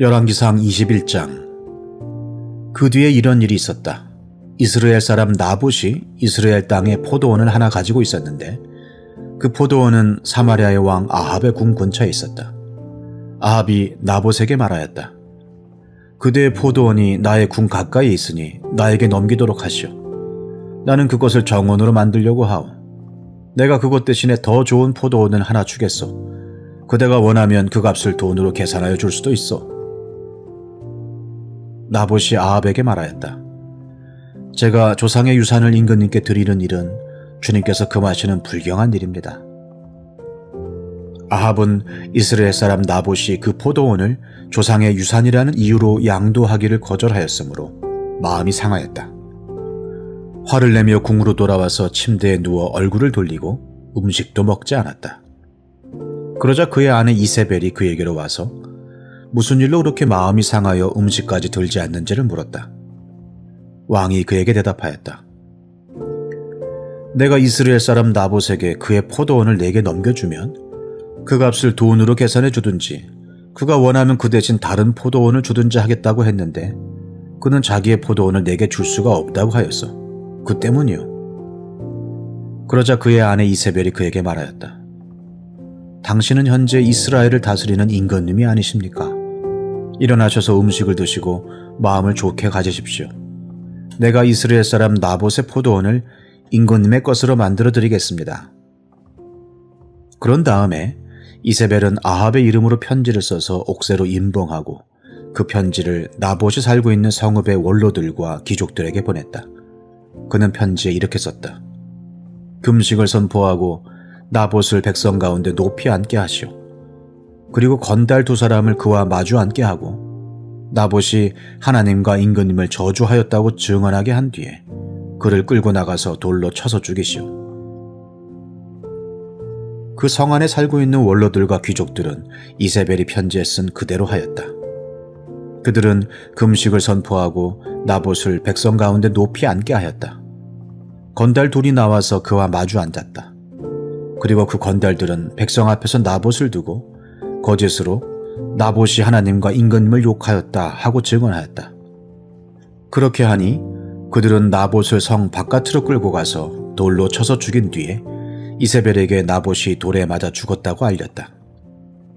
열왕기상 21장. 그 뒤에 이런 일이 있었다. 이스라엘 사람 나봇이 이스라엘 땅에 포도원을 하나 가지고 있었는데 그 포도원은 사마리아의 왕 아합의 궁 근처에 있었다. 아합이 나봇에게 말하였다. 그대의 포도원이 나의 궁 가까이에 있으니 나에게 넘기도록 하시오. 나는 그것을 정원으로 만들려고 하오. 내가 그것 대신에 더 좋은 포도원을 하나 주겠소. 그대가 원하면 그 값을 돈으로 계산하여 줄 수도 있어. 나봇이 아합에게 말하였다. 제가 조상의 유산을 임금님께 드리는 일은 주님께서 금하시는 불경한 일입니다. 아합은 이스라엘 사람 나봇이 그 포도원을 조상의 유산이라는 이유로 양도하기를 거절하였으므로 마음이 상하였다. 화를 내며 궁으로 돌아와서 침대에 누워 얼굴을 돌리고 음식도 먹지 않았다. 그러자 그의 아내 이세벨이 그에게로 와서 무슨 일로 그렇게 마음이 상하여 음식까지 들지 않는지를 물었다. 왕이 그에게 대답하였다. 내가 이스라엘 사람 나봇에게 그의 포도원을 내게 넘겨주면 그 값을 돈으로 계산해 주든지 그가 원하면 그 대신 다른 포도원을 주든지 하겠다고 했는데 그는 자기의 포도원을 내게 줄 수가 없다고 하였어. 그 때문이요. 그러자 그의 아내 이세벨이 그에게 말하였다. 당신은 현재 이스라엘을 다스리는 임금님이 아니십니까? 일어나셔서 음식을 드시고 마음을 좋게 가지십시오. 내가 이스라엘 사람 나봇의 포도원을 임금님의 것으로 만들어 드리겠습니다. 그런 다음에 이세벨은 아합의 이름으로 편지를 써서 옥새로 인봉하고 그 편지를 나봇이 살고 있는 성읍의 원로들과 귀족들에게 보냈다. 그는 편지에 이렇게 썼다. 금식을 선포하고 나봇을 백성 가운데 높이 앉게 하시오. 그리고 건달 두 사람을 그와 마주 앉게 하고 나봇이 하나님과 임금님을 저주하였다고 증언하게 한 뒤에 그를 끌고 나가서 돌로 쳐서 죽이시오. 그 성 안에 살고 있는 원로들과 귀족들은 이세벨이 편지에 쓴 그대로 하였다. 그들은 금식을 선포하고 나봇을 백성 가운데 높이 앉게 하였다. 건달 둘이 나와서 그와 마주 앉았다. 그리고 그 건달들은 백성 앞에서 나봇을 두고 거짓으로 나봇이 하나님과 임금님을 욕하였다 하고 증언하였다. 그렇게 하니 그들은 나봇을 성 바깥으로 끌고 가서 돌로 쳐서 죽인 뒤에 이세벨에게 나봇이 돌에 맞아 죽었다고 알렸다.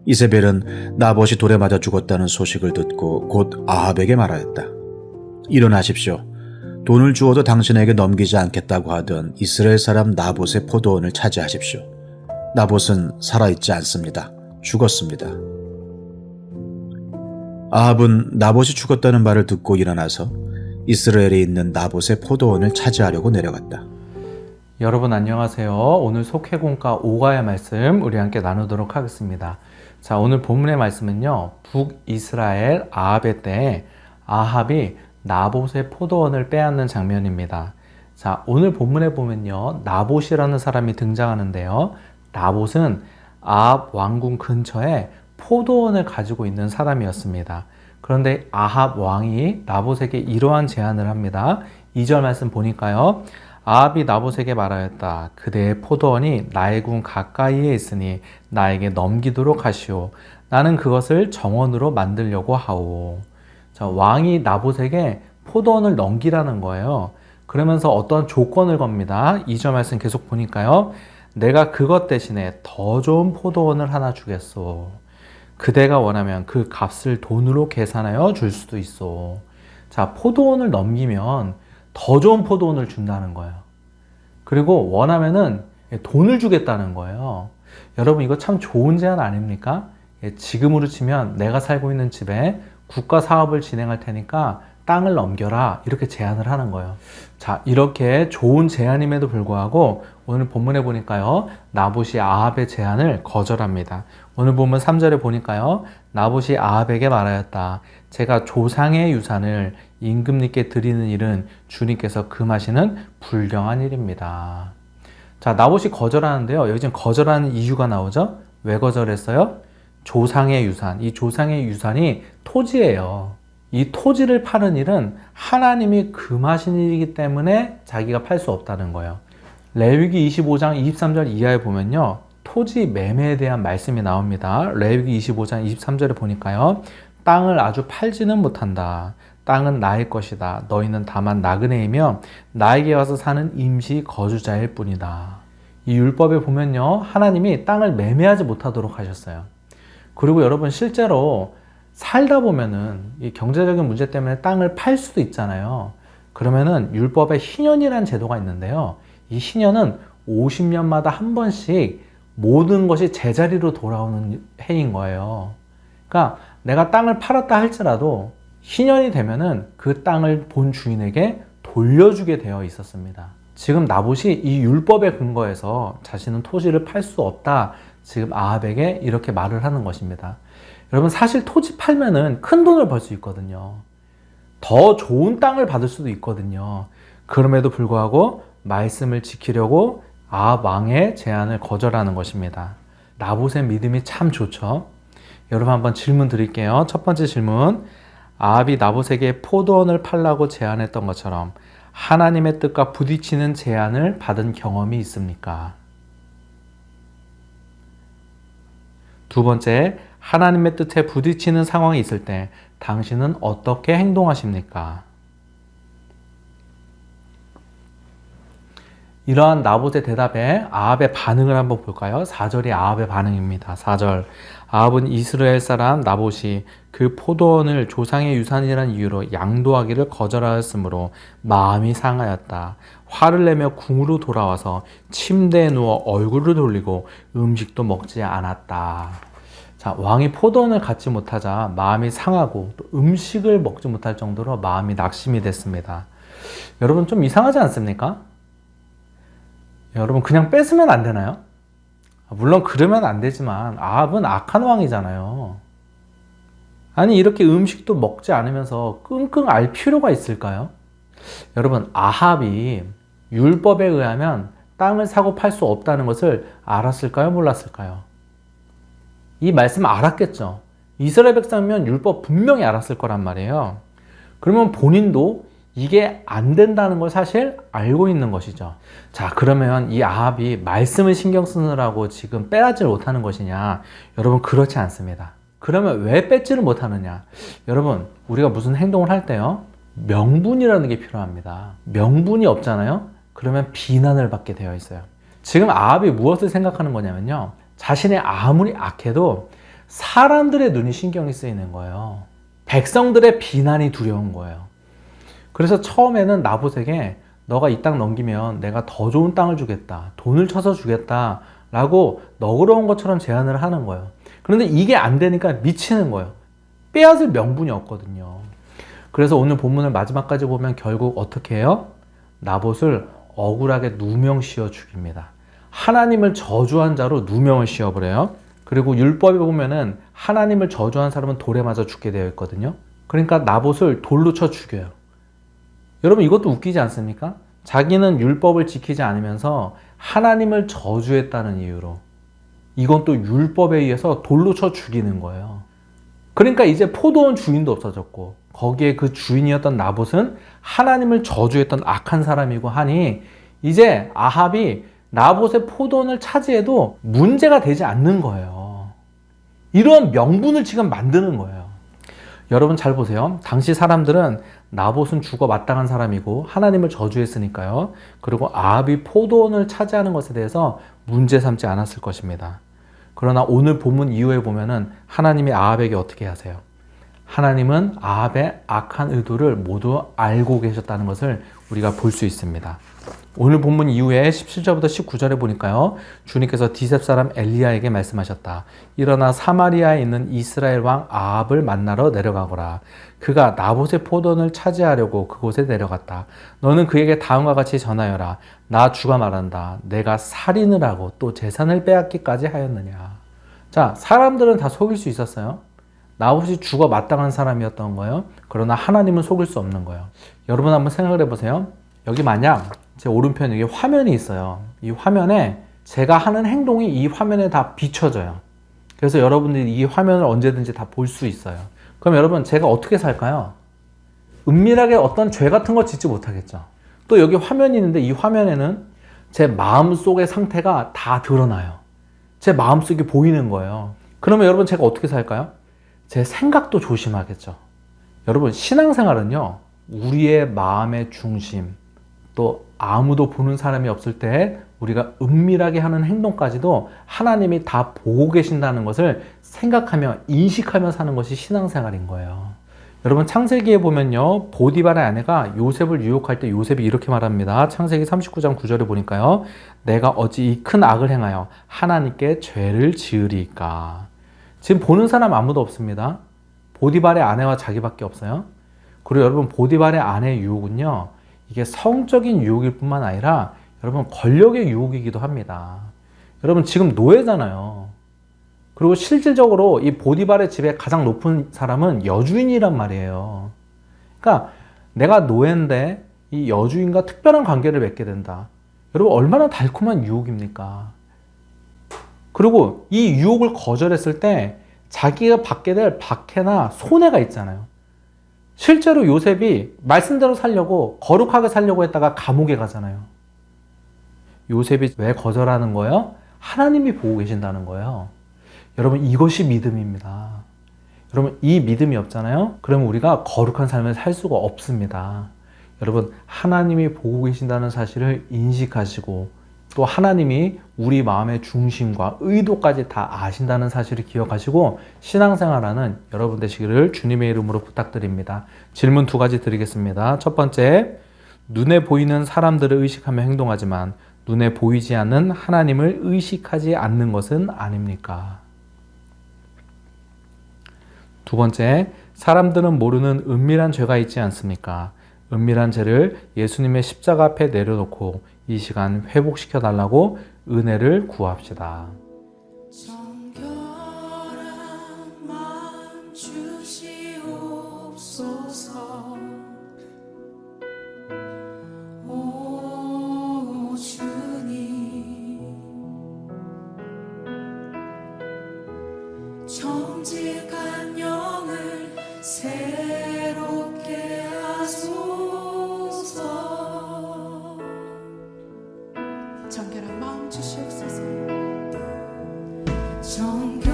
이세벨은 나봇이 돌에 맞아 죽었다는 소식을 듣고 곧 아합에게 말하였다. 일어나십시오. 돈을 주어도 당신에게 넘기지 않겠다고 하던 이스라엘 사람 나봇의 포도원을 차지하십시오. 나봇은 살아있지 않습니다. 죽었습니다. 아합은 나봇이 죽었다는 말을 듣고 일어나서 이스라엘에 있는 나봇의 포도원을 차지하려고 내려갔다. 여러분 안녕하세요. 오늘 속회공과 오가의 말씀 우리 함께 나누도록 하겠습니다. 자, 오늘 본문의 말씀은요. 북이스라엘 아합의 때에 아합이 나봇의 포도원을 빼앗는 장면입니다. 자, 오늘 본문에 보면요. 나봇이라는 사람이 등장하는데요. 나봇은 아합 왕궁 근처에 포도원을 가지고 있는 사람이었습니다. 그런데 아합 왕이 나봇에게 이러한 제안을 합니다. 2절 말씀 보니까요. 아합이 나봇에게 말하였다. 그대의 포도원이 나의 궁 가까이에 있으니 나에게 넘기도록 하시오. 나는 그것을 정원으로 만들려고 하오. 자, 왕이 나봇에게 포도원을 넘기라는 거예요. 그러면서 어떤 조건을 겁니다. 2절 말씀 계속 보니까요. 내가 그것 대신에 더 좋은 포도원을 하나 주겠소. 그대가 원하면 그 값을 돈으로 계산하여 줄 수도 있어. 자, 포도원을 넘기면 더 좋은 포도원을 준다는 거예요. 그리고 원하면은 돈을 주겠다는 거예요. 여러분 이거 참 좋은 제안 아닙니까? 지금으로 치면 내가 살고 있는 집에 국가 사업을 진행할 테니까 땅을 넘겨라 이렇게 제안을 하는 거예요. 자, 이렇게 좋은 제안임에도 불구하고 오늘 본문에 보니까요. 나봇이 아합의 제안을 거절합니다. 오늘 본문 3절에 보니까요. 나봇이 아합에게 말하였다. 제가 조상의 유산을 임금님께 드리는 일은 주님께서 금하시는 불경한 일입니다. 자, 나봇이 거절하는데요. 여기 지금 거절하는 이유가 나오죠? 왜 거절했어요? 조상의 유산. 이 조상의 유산이 토지예요. 이 토지를 파는 일은 하나님이 금하신 일이기 때문에 자기가 팔 수 없다는 거예요. 레위기 25장 23절 이하에 보면요. 토지 매매에 대한 말씀이 나옵니다. 레위기 25장 23절에 보니까요. 땅을 아주 팔지는 못한다. 땅은 나의 것이다. 너희는 다만 나그네이며 나에게 와서 사는 임시 거주자일 뿐이다. 이 율법에 보면요, 하나님이 땅을 매매하지 못하도록 하셨어요. 그리고 여러분, 실제로 살다 보면은 이 경제적인 문제 때문에 땅을 팔 수도 있잖아요. 그러면은 율법에 희년이라는 제도가 있는데요, 이 희년은 50년마다 한 번씩 모든 것이 제자리로 돌아오는 해인 거예요. 그러니까 내가 땅을 팔았다 할지라도 희년이 되면은 그 땅을 본 주인에게 돌려주게 되어 있었습니다. 지금 나봇이 이 율법에 근거해서 자신은 토지를 팔 수 없다, 지금 아합에게 이렇게 말을 하는 것입니다. 여러분, 사실 토지 팔면은 큰 돈을 벌 수 있거든요. 더 좋은 땅을 받을 수도 있거든요. 그럼에도 불구하고 말씀을 지키려고 아합 왕의 제안을 거절하는 것입니다. 나봇의 믿음이 참 좋죠. 여러분, 한번 질문 드릴게요. 첫 번째 질문. 아합이 나봇에게 포도원을 팔라고 제안했던 것처럼 하나님의 뜻과 부딪히는 제안을 받은 경험이 있습니까? 두 번째, 하나님의 뜻에 부딪히는 상황이 있을 때 당신은 어떻게 행동하십니까? 이러한 나봇의 대답에 아합의 반응을 한번 볼까요? 4절이 아합의 반응입니다. 4절. 아합은 이스라엘 사람 나봇이 그 포도원을 조상의 유산이라는 이유로 양도하기를 거절하였으므로 마음이 상하였다. 화를 내며 궁으로 돌아와서 침대에 누워 얼굴을 돌리고 음식도 먹지 않았다. 자, 왕이 포도원을 갖지 못하자 마음이 상하고 또 음식을 먹지 못할 정도로 마음이 낙심이 됐습니다. 여러분, 좀 이상하지 않습니까? 여러분, 그냥 뺏으면 안 되나요? 물론 그러면 안 되지만 아합은 악한 왕이잖아요. 아니, 이렇게 음식도 먹지 않으면서 끙끙 앓을 필요가 있을까요? 여러분, 아합이 율법에 의하면 땅을 사고 팔 수 없다는 것을 알았을까요? 몰랐을까요? 이 말씀 알았겠죠. 이스라엘 백성이면 율법 분명히 알았을 거란 말이에요. 그러면 본인도 이게 안 된다는 걸 사실 알고 있는 것이죠. 자, 그러면 이 아합이 말씀을 신경 쓰느라고 지금 빼앗지를 못하는 것이냐? 여러분, 그렇지 않습니다. 그러면 왜 뺏지를 못하느냐? 여러분, 우리가 무슨 행동을 할 때요, 명분이라는 게 필요합니다. 명분이 없잖아요? 그러면 비난을 받게 되어 있어요. 지금 아합이 무엇을 생각하는 거냐면요, 자신이 아무리 악해도 사람들의 눈이 신경이 쓰이는 거예요. 백성들의 비난이 두려운 거예요. 그래서 처음에는 나봇에게 너가 이 땅 넘기면 내가 더 좋은 땅을 주겠다, 돈을 쳐서 주겠다 라고 너그러운 것처럼 제안을 하는 거예요. 그런데 이게 안 되니까 미치는 거예요. 빼앗을 명분이 없거든요. 그래서 오늘 본문을 마지막까지 보면 결국 어떻게 해요? 나봇을 억울하게 누명 씌워 죽입니다. 하나님을 저주한 자로 누명을 씌워버려요. 그리고 율법에 보면은 하나님을 저주한 사람은 돌에 맞아 죽게 되어 있거든요. 그러니까 나봇을 돌로 쳐 죽여요. 여러분, 이것도 웃기지 않습니까? 자기는 율법을 지키지 않으면서 하나님을 저주했다는 이유로 이건 또 율법에 의해서 돌로 쳐 죽이는 거예요. 그러니까 이제 포도원 주인도 없어졌고 거기에 그 주인이었던 나봇은 하나님을 저주했던 악한 사람이고 하니 이제 아합이 나봇의 포도원을 차지해도 문제가 되지 않는 거예요. 이런 명분을 지금 만드는 거예요. 여러분, 잘 보세요. 당시 사람들은 나봇은 죽어 마땅한 사람이고 하나님을 저주했으니까요. 그리고 아합이 포도원을 차지하는 것에 대해서 문제 삼지 않았을 것입니다. 그러나 오늘 본문 이후에 보면은 하나님이 아합에게 어떻게 하세요? 하나님은 아합의 악한 의도를 모두 알고 계셨다는 것을 우리가 볼 수 있습니다. 오늘 본문 이후에 17절부터 19절에 보니까요, 주님께서 디셉 사람 엘리야에게 말씀하셨다. 일어나 사마리아에 있는 이스라엘 왕 아합을 만나러 내려가거라. 그가 나봇의 포도원을 차지하려고 그곳에 내려갔다. 너는 그에게 다음과 같이 전하여라. 나 주가 말한다. 내가 살인을 하고 또 재산을 빼앗기까지 하였느냐. 자, 사람들은 다 속일 수 있었어요. 나봇이 죽어 마땅한 사람이었던 거예요. 그러나 하나님은 속일 수 없는 거예요. 여러분, 한번 생각을 해보세요. 여기 만약 제 오른편에 여기 화면이 있어요. 이 화면에 제가 하는 행동이 이 화면에 다 비춰져요. 그래서 여러분들이 이 화면을 언제든지 다 볼 수 있어요. 그럼 여러분, 제가 어떻게 살까요? 은밀하게 어떤 죄 같은 거 짓지 못하겠죠. 또 여기 화면이 있는데 이 화면에는 제 마음속의 상태가 다 드러나요. 제 마음속이 보이는 거예요. 그러면 여러분, 제가 어떻게 살까요? 제 생각도 조심하겠죠. 여러분, 신앙생활은요, 우리의 마음의 중심, 또 아무도 보는 사람이 없을 때 우리가 은밀하게 하는 행동까지도 하나님이 다 보고 계신다는 것을 생각하며 인식하며 사는 것이 신앙생활인 거예요. 여러분, 창세기에 보면요, 보디발의 아내가 요셉을 유혹할 때 요셉이 이렇게 말합니다. 창세기 39장 9절에 보니까요, 내가 어찌 이 큰 악을 행하여 하나님께 죄를 지으리까. 지금 보는 사람 아무도 없습니다. 보디발의 아내와 자기밖에 없어요. 그리고 여러분, 보디발의 아내의 유혹은요, 이게 성적인 유혹일 뿐만 아니라 여러분, 권력의 유혹이기도 합니다. 여러분, 지금 노예잖아요. 그리고 실질적으로 이 보디발의 집에 가장 높은 사람은 여주인이란 말이에요. 그러니까 내가 노예인데 이 여주인과 특별한 관계를 맺게 된다. 여러분, 얼마나 달콤한 유혹입니까? 그리고 이 유혹을 거절했을 때 자기가 받게 될 박해나 손해가 있잖아요. 실제로 요셉이 말씀대로 살려고, 거룩하게 살려고 했다가 감옥에 가잖아요. 요셉이 왜 거절하는 거예요? 하나님이 보고 계신다는 거예요. 여러분, 이것이 믿음입니다. 여러분, 이 믿음이 없잖아요? 그러면 우리가 거룩한 삶을 살 수가 없습니다. 여러분, 하나님이 보고 계신다는 사실을 인식하시고, 또 하나님이 우리 마음의 중심과 의도까지 다 아신다는 사실을 기억하시고 신앙생활하는 여러분 되시기를 주님의 이름으로 부탁드립니다. 질문 2가지 드리겠습니다. 첫 번째, 눈에 보이는 사람들을 의식하며 행동하지만 눈에 보이지 않는 하나님을 의식하지 않는 것은 아닙니까? 두 번째, 사람들은 모르는 은밀한 죄가 있지 않습니까? 은밀한 죄를 예수님의 십자가 앞에 내려놓고 이 시간 회복시켜 달라고 은혜를 구합시다. 정결한 마음 주시옵소서. 오 주님, 정직한 영을 새롭게 하소서. 정결한 마음 주시옵소서. 정결한